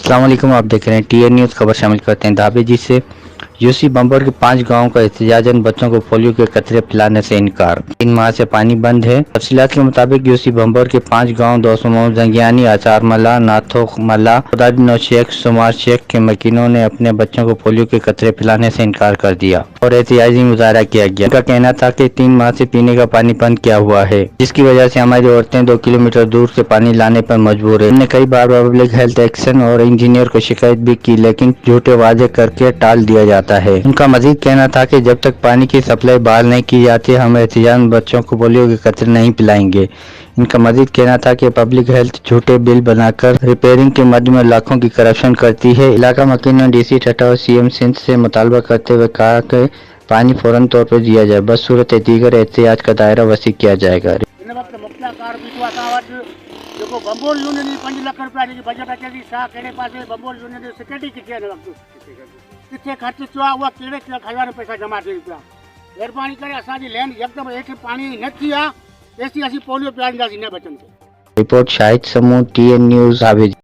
अस्सलाम वालेकुम। आप देख रहे हैं टीएन न्यूज़। खबर शामिल करते हैं धाबे जी से। यूसी बम्बर के 5 गांवों का एहतजाजन बच्चों को पोलियो के कतरे पिलाने से इनकार। 3 माह से पानी बंद है। तफसीलात के मुताबिक यूसी बम्बर के 5 गांव दोसमो, जंगियानी, आचार मल्ला, नाथो मल्ला, खुदानो शेख, सुमार शेख के मकीनों ने अपने बच्चों को पोलियो के कतरे पिलाने से इनकार कर दिया और एहतजाजी मुजाहरा किया गया। उनका कहना था कि 3 माह से पीने का पानी बंद किया हुआ है, जिसकी वजह से हमारी औरतें 2 किलोमीटर दूर से पानी लाने पर मजबूर है। हमने कई बार पब्लिक हेल्थ एक्शन और इंजीनियर को शिकायत भी की, लेकिन झूठे वादे करके टाल दिया जाता है। उनका मजीद कहना था कि जब तक पानी की सप्लाई बहाल नहीं की जाती, हम एहतियातन बच्चों को पोलियो के कतरे नहीं पिलाएंगे। इनका मजीद कहना था कि पब्लिक हेल्थ झूठे बिल बनाकर रिपेयरिंग के मद में लाखों की करप्शन करती है। इलाका मकीन ने डीसी ठट्टा और सीएम सिंध से मुतालबा करते हुए कहा कि पानी फौरन तौर पर दिया जाए, बस सूरत दीगर एहतियात का दायरा वसी किया जाएगा। देखो बंबोल यूनियन 5 लाख रुपया जी बजट अचे थी छा कहिड़े पासे बंबोल यूनियन जी सिक्योरिटी किथे हिन वक़्तु किथे ख़र्च थियो आहे उहा कहिड़े खज़ाने पैसा जमा थियनि पिया। महिरबानी करे असांजी लैंड यकदमि हेठि पाणी न थी आहे तेसीं असीं पोलियो पियारींदासीं न बचनि खे। रिपोर्ट शाहिद समूह, टीएन न्यूज़, धाबे।